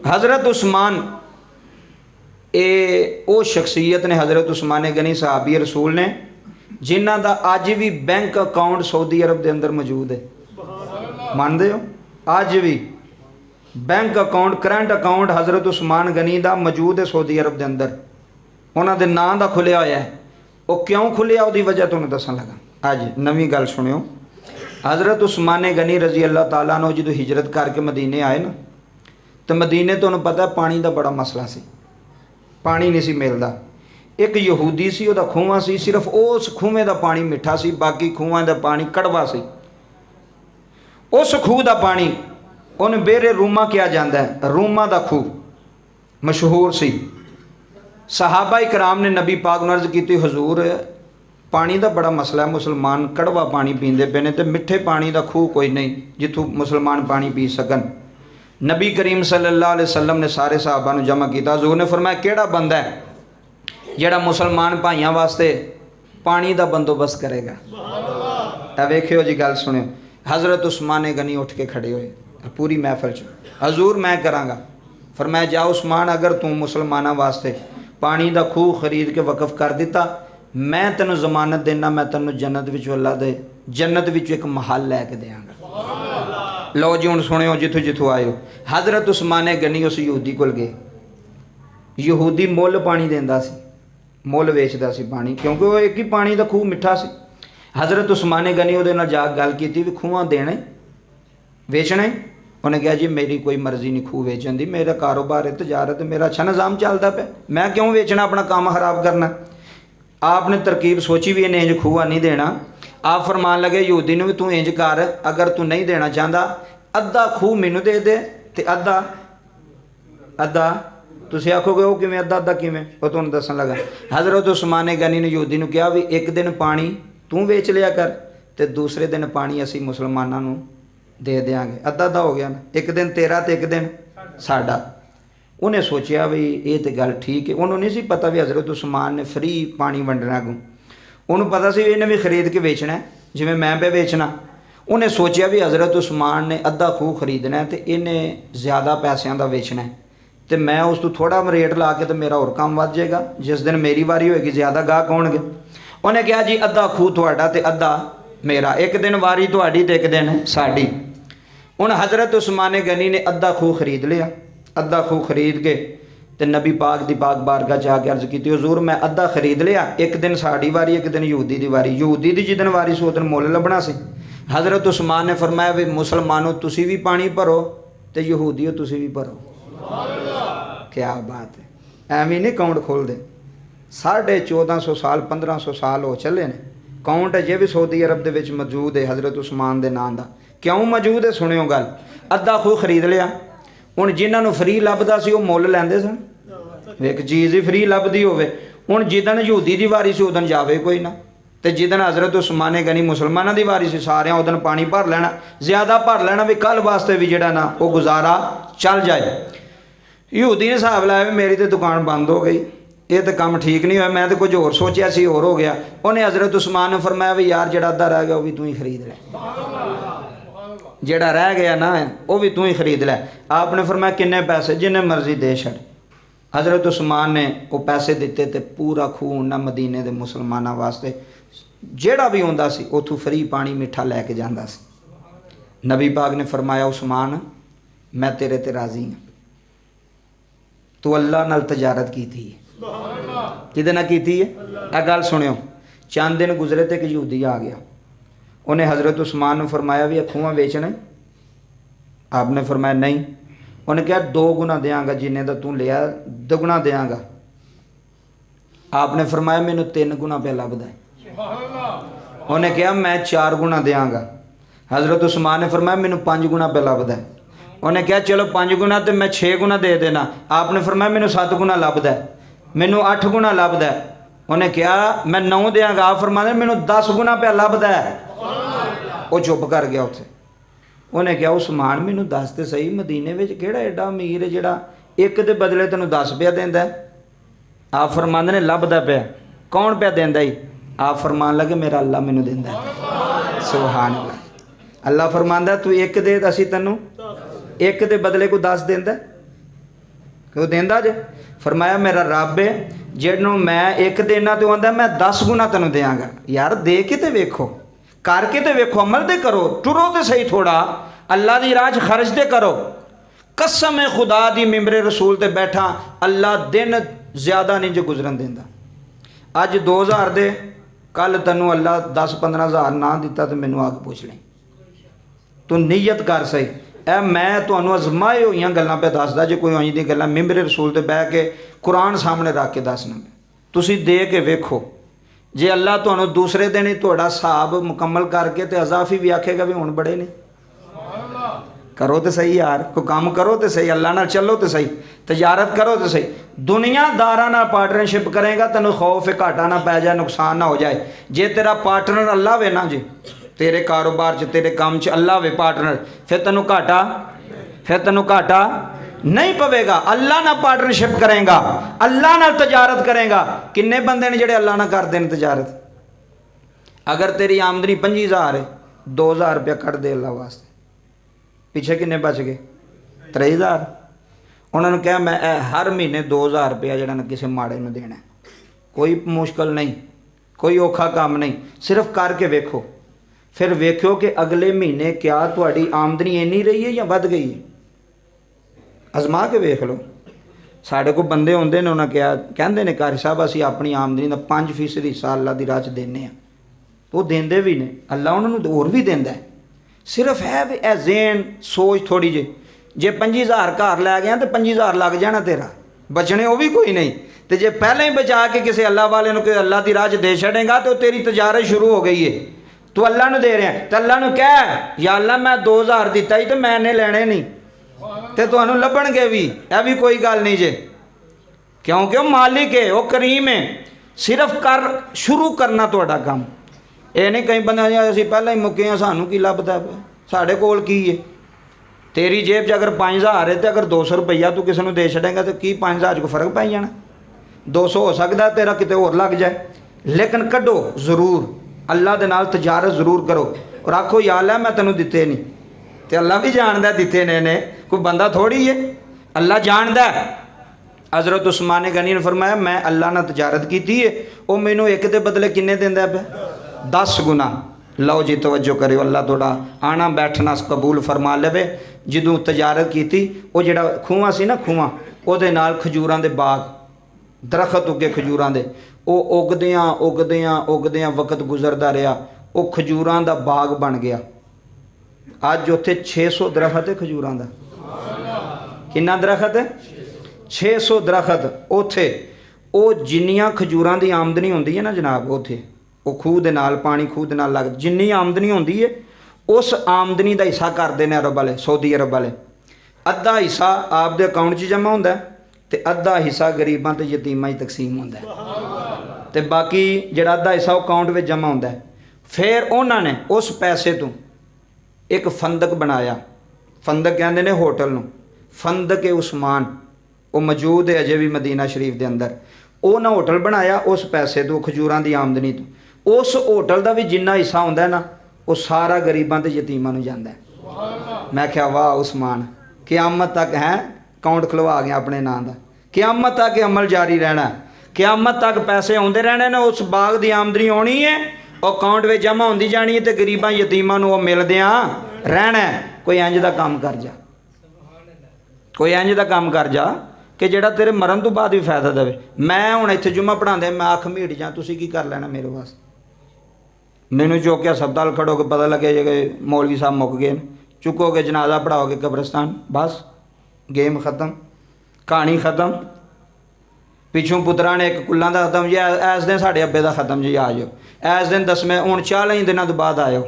हज़रत उस्मान वो शख्सियत ने, हज़रत उस्मान गनी सहाबी रसूल ने, जिन्हां दा अज भी बैंक अकाउंट सऊदी अरब के अंदर मौजूद है। मानते हो? अज भी बैंक अकाउंट, करंट अकाउंट हज़रत उस्मान गनी का मौजूद है सऊदी अरब के अंदर। उन्होंने नाम का खुलिया होया है। वो क्यों खुलिया, उसकी वजह तुहानूं दसन लगा। अज नवीं गल सुनियो। हज़रत उस्मान गनी रजी अल्लाह तआला अन्हु जो हिजरत करके मदीने आए ना, तो मदीने तुहानूं पता पानी का बड़ा मसला सी, पानी नहीं सी मिलता। एक यहूदी सी, उहदा खूह सी, सिर्फ उस खूहे का पानी मिठा सी, बाकी खूहों का पानी कड़वा सी। उस खूह का पानी उन्हें बेरे रूमा किया जाता है, रूमा का खूह मशहूर सी। सहाबा इकराम ने नबी पाक नूं अर्ज़ की, हजूर पानी का बड़ा मसला है, मुसलमान कड़वा पानी पींदे पे ने, तो मिठे पानी का खूह कोई नहीं जिथों मुसलमान पानी पी सकन। नबी करीम सल्लल्लाहु अलैहि वसल्लम ने सारे सहाबा नूं जमा किया। हजूर ने फरमाया, केड़ा बंदा है जिहड़ा मुसलमान भाइयों वास्ते पानी का बंदोबस्त करेगा। वेखियो जी, गल सुनियो। हज़रत उस्मान गनी उठ के खड़े हुए पूरी महफिल च, हजूर मैं करांगा। फरमाया, जा उस्मान, अगर तू मुसलमानों वास्ते पानी का खूह खरीद के वकफ कर दिता, मैं तेनों जमानत देना, मैं तेनों जन्नत विचों अल्लाह दे जन्नत विचों एक महल लैके देंगा। लो जी, हुण सुनियो जिथों जिथों आयो। हज़रत उस्मान गनी उस यहूदी कोल गए। यहूदी मुल पानी देंदा सी, मुल वेचदा सी पानी, क्योंकि वो एक ही पानी का खूह मिठा सी। हज़रत उस्मान गनी उहदे नाल जा गल कीती भी खूह देने वेचने। उन्हें कहा, जी मेरी कोई मर्जी नहीं खूह वेचन दी, मेरा कारोबार है, तजारत है, मेरा अच्छा निज़ाम चलता पे, मैं क्यों वेचना, अपना काम खराब करना। आपने तरकीब सोची भी इन्हें इंज खूह नहीं देना। आप फरमान लगे यहूदी ने भी, तू इंज कर, अगर तू नहीं देना चाहता अद्धा खूह मैनू दे दे, ते अद्धा अद्धा तुसीं आखोगे वो किवें, अद्धा अद्धा किवें, वो तुहानूं दस्सण लगा। हज़रत उस्मान गनी ने यहूदी नूं कहा भी एक दिन पानी तू वेच लिया कर, ते दूसरे दिन पानी असी मुसलमानों नूं दे देंगे। अद्धा अद्धा हो गया ना, एक दिन तेरा तो एक दिन साडा। उन्हें सोचा भी ये तो गल ठीक है। उन्होंने नहीं सी पता भी हज़रत उस्मान ने फ्री पानी वंडना अगों, उन्होंने पता सी इन्हें भी खरीद के बेचना है जिवें मैं पे बेचना। उन्हें सोचा भी हज़रत उस्मान ने अद्धा खूह खरीदना है, तो इन्हें ज़्यादा पैसों का बेचना है, तो मैं उस तो थोड़ा रेट ला के तो मेरा और काम वध जाएगा। जिस दिन मेरी वारी होएगी ज़्यादा गाहक होणगे। उन्हें कहा, जी अद्धा खूह तुहाडा ते अद्धा मेरा, एक दिन वारी तुहाडी ते एक दिन साडी। हुण हज़रत उस्मान गनी ने अद्धा खूह खरीद लिया। अद्धा खूह खरीद के ते नबी पाक दी पाक बारगाह जाके अर्ज़ की, हजूर मैं अद्धा खरीद लिया, एक दिन साड़ी वारी, एक दिन यहूदी दी वारी। यहूदी दी जिदन वारी सो दिन मुल लभना सी। हज़रत उस्मान ने फरमाया भी मुसलमानों तुसी भी पानी भरो, तो यहूदियों तुसी भी भरो। क्या बात है, एवं नहीं अकाउंट खोलते। 1450 साल 1500 साल हो चले ने, अकाउंट अजे भी सऊदी अरब दे विच मौजूद है हज़रत उस्मान दे नाम दा। क्यों मौजूद है, सुनियो गल। अद्धा खूह खरीद लिया। हुण जिन्होंने फ्री लभदा सी वो मुल लैंदे सन, एक चीज़ ही फ्री लभदी होवे। हुण जिदन यहूदी दी वारी सी उदन जावे कोई ना, तो जिदन हज़रत उस्मान गनी मुसलमानों की वारी सी सारे उदन पानी भर लेना, ज़्यादा भर लेना भी कल वास्ते भी जिहड़ा ना वो गुजारा चल जाए। यहूदी ने हिसाब लाया भी मेरी तो दुकान बंद हो गई, ये तो काम ठीक नहीं होया, मैं तो कुछ होर सोचा सी होर हो गया। उन्हें हज़रत उस्मान ने फरमाया भी यार जिहड़ा अद्धा रह गया वो भी तू ही खरीद ले, जिहड़ा रह गया ना वो भी तू ही खरीद लै। आपने फरमाया किन्ने पैसे, जिन्हें मर्जी दे छड़। हज़रत उस्मान ने वो पैसे दिते तो पूरा खूह उन्हें मदीने के मुसलमानों वास्ते जिहड़ा भी आउंदा सी उथों फ्री पानी मिठा लैके जांदा सी। नबी पाक ने फरमाया, उस्मान मैं तेरे ते राज़ी हाँ, तू अल्लाह नाल तजारत की थी, किहदे नाल कीती है। यह गल सुनियो। चंद दिन गुजरे तो एक यहूदी आ गया। उन्हें हज़रत उस्मान ने फरमाया भी खूह बेचना। आपने फरमाया नहीं। उन्हें कहा 2 गुना देंगा, जिन्हें का तू लिया दुगुना देंगा। आपने फरमाया मैनू 3 गुना पे लभदा है। उन्हें कहा मैं 4 गुना देंगा। हज़रत उस्मान ने फरमाया मैनू 5 गुना पे लभदा है। उन्हें कहा चलो 5 गुना तो मैं 6 गुना दे देना। आपने फरमाया मैनू 7 गुना लभदा है, मैनू 8 गुना लभदा है। उन्हें कहा मैं 9 देंगा। आप फरमाते मैनू 10 गुना पे लभदा है। वो चुप कर गया उत्थे। उन्हें कहा उस्मान मैनू दस तो सही, मदीने में किहड़ा एडा अमीर है जिहड़ा एक दे बदले तैनूं 10 रुपया देंदा। आप फरमाते ने लभदा पिया, कौन पिया देंदा ही। आप फरमान लगे मेरा अल्लाह मैनू देंदा। सुभान अल्लाह। अल्लाह फरमांदा तू एक दे, असीं तैनूं एक दे बदले को 10 देंदा। कि वो देंदा जे। फरमाया मेरा रब है जिन्हों मैं एक देना तो आंदा मैं 10 गुना तेन देंगा। यार दे के तो वेखो, करके तो वेखो, अमल तो करो, टुरो तो सही थोड़ा, अल्लाह की राह खर्च तो करो। कसम है खुदा दी मिंबरे रसूल ते बैठा, अल्लाह दिन ज़्यादा नहीं जो गुजरन देंदा। अज 2000 दे, कल तेनों अल्लाह 10-15 हज़ार ना दिता तो मैनू आके पूछ लें। तू नीयत कर सही। ए मैं तुहानू अजमाए हुई गल्लां पे दसदा, जो कोई इंज दी गल्लां मिंबरे रसूल ते बह के कुरान सामने रख के दसना, तुसी दे के वेखो। जे अल्लाह तुहानू दूसरे दिन ही तुहाडा हिसाब मुकम्मल करके ते अजाफी भी आखेगा भी हुण बड़े ने, करो तो सही यार, कोई काम करो तो सही, अल्लाह नाल चलो तो सही, तजारत करो तो सही। दुनियादारां नाल पार्टनरशिप करेगा तेनों खौफ है घाटा ना पै जाए, नुकसान ना हो जाए। जे तेरा पार्टनर अल्लाह वे ना जी, तेरे कारोबार च तेरे काम च अल्लाह वे पार्टनर, फिर तेनों घाटा नहीं पवेगा। अल्लाह ना पार्टनरशिप करेगा, अल्लाह ना तजारत करेगा। किन्ने बंदे ने जेड़े अल्लाह ना करते हैं तजारत। अगर तेरी आमदनी 25,000 है, 2,000 रुपया कट दे अल्लाह वास्ते, पिछे किन्ने बच गए 23,000। उन्होंने कहा मैं हर महीने 2,000 रुपया जरा किसी माड़े में देना, कोई मुश्किल नहीं, कोई औखा काम नहीं, सिर्फ करके वेखो। फिर वेख्यो कि अगले महीने क्या तुहाडी आमदनी इन्नी रही है या वध गई है, अजमा के वेख लो। साढ़े को बंदे होंदे ने, उन्हें क्या कहते हैं कारी साहब असी अपनी आमदनी का 5% हिस्सा अल्लाह की राह च देने, वो देंदे भी ने, अल्लाह उन्होंने होर भी देंदा है। सिर्फ है भी ए ज़हन सोच थोड़ी जी, जे 25,000 घर लै गया तो 25,000 लग जाना तेरा, बचने वो भी कोई नहीं। तो जे पहले ही बचा के किसी अल्लाह वाले को अल्लाह की राह च दे छड़ेगा तो तेरी तजारत शुरू हो गई है। तू अल्लाह नूं दे रहा है तो अल्लाह नूं कह या अल्लाह मैं 2,000 दिता ही तो मैंने लेने नहीं, तो तुहानूं लभणगे भी, यह भी कोई गल नहीं जे, क्योंकि वो मालिक है, वो करीम है। सिर्फ कर शुरू करना तुहाडा काम। ये नहीं कई बंदे असीं पहले ही मुक्के हैं, सानूं की लभदा पिया, साडे कोल की है। तेरी जेब च अगर 5,000 है तो अगर 200 रुपया तू किसी को दे छड़ेगा तो की 5,000 को फर्क पै जाना, 200 हो सकता है तेरा किते होर लग जाए। लेकिन कड्डो जरूर, अल्लाह दे नाल तजारत जरूर करो और आखो या अल्लाह मैं तेनों दिते नहीं, तो अल्लाह भी जानदा दिते ने कोई बंदा थोड़ी है, अल्लाह जानदा। हज़रत उस्मान गनी ने फरमाया मैं अल्लाह नाल तजारत की है, वो मैनू एक दे बदले किन्ने देंदा पे 10 गुना। लो जी तवज्जो करो, अल्लाह थोड़ा आना बैठना कबूल फरमा लेवे। जदों तजारत की, वो जिहड़ा खूह सी ना, खूह उहदे नाल खजूरां दे बाग, दरखत उगे खजूरां दे, वो उगदियां वक्त गुजरदा रहा, वो खजूरां दा बाग बन गया। अज उत्थे 600 दरखत है खजूरां दा। किन्ना दरखत है? 600 दरखत। उत्थे वो जिन्नियां खजूरां दी आमदनी होंदी है ना जनाब, उत्थे वो खूह दे नाल पानी खूह दे नाल लग, जिन्नी आमदनी होंदी है उस आमदनी का हिस्सा करते हैं अरब वाले, सऊदी अरब वाले। अद्धा हिस्सा आपके अकाउंट च जमा होंदा है ते अद्धा हिस्सा गरीबां ते यतीमां च तकसीम होंदा है, ते बाकी जिहड़ा अद्धा हिस्सा अकाउंट में जमा होंदा है। फिर उन्होंने उस पैसे तो एक फंदक बनाया, फंदक कहते हैं होटल नूं, फंदक उस्मान, वो मौजूद है अजे भी मदीना शरीफ के अंदर। उन्हें होटल बनाया उस पैसे तो, खजूरां दी आमदनी तो। उस होटल का भी जिन्ना हिस्सा होंदा है ना, वो सारा गरीबां ते यतीमां नूं जांदा है। मैं क्या वाह उस्मान, क़यामत तक है अकाउंट खुलवा गया अपने नाम का, क़यामत तक अमल जारी रहना, क़यामत तक पैसे आते रहने ने, उस बाग की आमदनी आनी है, अकाउंट में जमा होती जानी है, तो गरीबां यतीमां नूं मिलदियां रहना। कोई इंज दा काम कर जा, कोई इंज दा काम कर जा कि जिहड़ा तेरे मरण तो बाद भी फायदा देवे। मैं हुण इत्थे जुम्मा पढ़ांदे मैं अख मीट जा, तुसीं की कर लेना मेरे वास्ते? मैनू चुक के हस्पताल खड़ोगे पता लगे जे मौलवी साहब मुक गए, चुकोगे जनाजा पढ़ाओगे कब्रस्तान, बस गेम खत्म, कहानी खत्म। पिछों पुत्रा ने एक कुल्लां दा खत्म जी, ऐस दिन साढ़े अब्बे दा खत्म जी, आ जाओ ऐस दिन 10वें हुण 40 दिनों तो बाद आयो,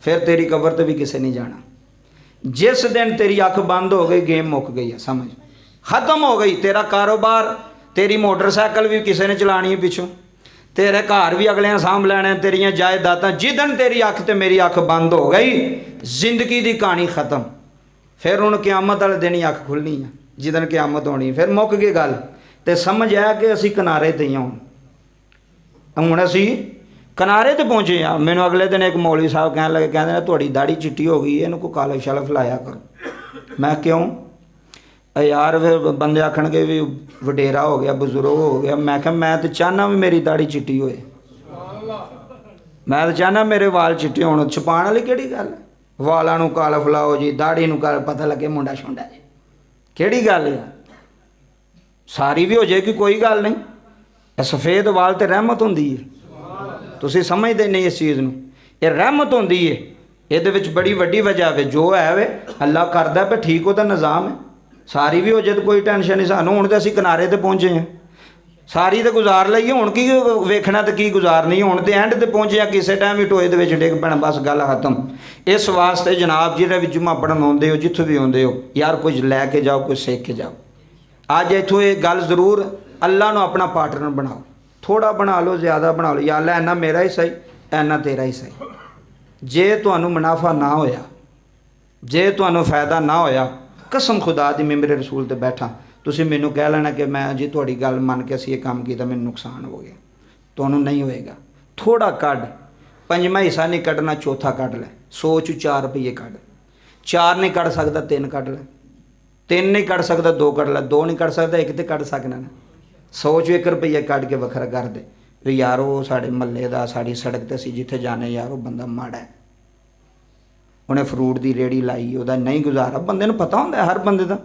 फिर तेरी कबर ते भी किसी नहीं जाना। जिस दिन तेरी अख बंद हो गई गेम मुक गई है, समझ खत्म हो गई। तेरा कारोबार, तेरी मोटरसाइकिल भी किसी ने चलानी है पिछों, तेरे घर भी अगले सांभ लैने, तेरिया जायदादां, जिदन तेरी अख ते मेरी अख बंद हो गई, जिंदगी की कहानी खत्म। फिर हुण क़यामत वाले दिन ही अख खुलनी है, जिदन क़यामत होनी, फिर मुक गई गल। तो समझ आया कि असी किनारे ते ही हुण असी किनारे ते पहुँचे हाँ। मैनू अगले दिन एक मौलवी साहब कहने लगे, कहते तुहाडी दाढ़ी चिट्टी हो गई है, इन्हूं कोई कालक शालक लाया करो। मैं क्यों? यार फिर बंदे आखणगे भी वडेरा हो गया, बजुर्ग हो गया। मैं क्या, मैं तो चाहना भी मेरी दाढ़ी चिट्टी होए, मैं तो चाहना मेरे वाल चिट्टे होने। छुपाण वाली किहड़ी गल है? वालों नूं काला फलाओ जी, दाढ़ी नूं काला, पता लगे मुंडा छुंडा जी, किहड़ी गल है? सारी भी हो जाएगी, कोई गल नहीं। सफ़ेद वाल तो रहमत होंदी है, तुसीं समझदे नहीं इस चीज़ नूं। ये रहमत होंदी है, ਇਹਦੇ ਵਿੱਚ बड़ी वड्डी वजह है। जो है वे अल्लाह करदा पे, ठीक ਉਹਦਾ निज़ाम है। सारी भी हो जाए तो कोई टेंशन नहीं सानू। हुण ते असीं किनारे ते पहुंचे हैं, सारी तो गुजार लईए, हुण की वेखना तो की गुजारनी, हुण ते एंड ते पहुंचे हैं। किसी टाइम भी टोए दे विच डिग पैणा, बस गल खत्म। इस वास्ते जनाब जिहड़े भी जुम्मा पढ़न आउंदे हो, जित्थों भी आउंदे हो, यार कुछ लैके जाओ, कुछ सीख के जाओ। अज इत्थों ये गल जरूर, अल्लाह नूं अपना पार्टनर बनाओ। थोड़ा बना लो, ज़्यादा बना लो, या अल्लाह इन्ना मेरा ही सही, इन्ना तेरा ही सही। जे तुहानूं मुनाफा ना होया, जे तुहानूं फ़ायदा ना होया, कसम खुदा दी मैं मेरे रसूल ते बैठा, तुसीं मैनूं कह लेना कि मैं जी तुहाडी गल मन के असीं ये काम कीता, मैनूं नुकसान हो गया। तुहानूं नहीं होएगा। थोड़ा कढ, पंजवां हिस्सा नहीं कढ़ना, चौथा कढ़ लै। 100 चों 4 रुपये कढ़, 4 नहीं कढ़ सकदा 3 कढ़ लै, 3 नहीं कढ़ सकदा 2 कढ़ लै, 2 नहीं कढ़ सकदा 1 तो कढ़ सकना ना। 100 चों 1 रुपया कढ़ के वखरा कर दे भी यार वो साढ़े महल्ले का, साड़ी सड़क ते असीं जिथे जाने, यार वो बंदा माड़ा है, उन्हें फ्रूट की रेहड़ी लाई, वह नहीं गुजारा। बंदे नूं पता होंदा हर बंदे का,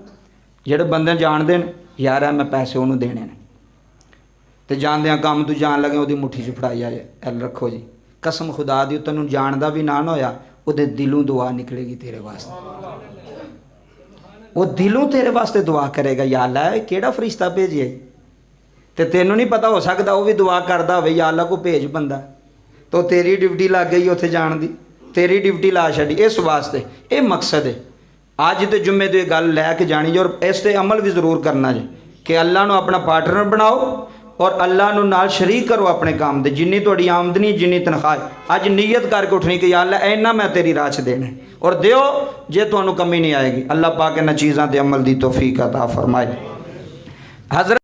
जिहड़े बंदे जानते हैं यार है मैं पैसे उन्होंने देने ने, तो जानदे काम तू जान लगे वो मुट्ठी च फड़ाई आए, एल रखो जी। कसम खुदा दी तेनों जानदा भी ना होया, वो दिलों दुआ निकलेगी तेरे वास्ते, वो दिलों तेरे वास्ते दुआ करेगा। या अल्लाह केड़ा फरिश्ता भेजिया, तो तेनों नहीं पता, हो सकता वो भी दुआ करता हो, या अल्लाह को भेज बंदा, तो तेरी ड्यूटी लग गई उत्थे जान दी, तेरी ड्यूटी ला छड़ी। इस वास्ते ये मकसद है अज तो जुम्मे तो गल लैके जानी जी, और इस पर अमल भी जरूर करना जी कि अल्लाह नूं अपना पार्टनर बनाओ और अल्लाह नूं नाल शरीक करो अपने काम दे। जिन्नी तुहाडी आमदनी, जिन्नी तनख्वाह, अज नीयत करके उठनी कि या अल्लाह इन्ना मैं तेरी राह च देना, और दिओ जे तुहानूं कमी नहीं आएगी। अल्लाह पाक इन्हां चीज़ां ते अमल दी तौफीक अता फरमाए। हज़रत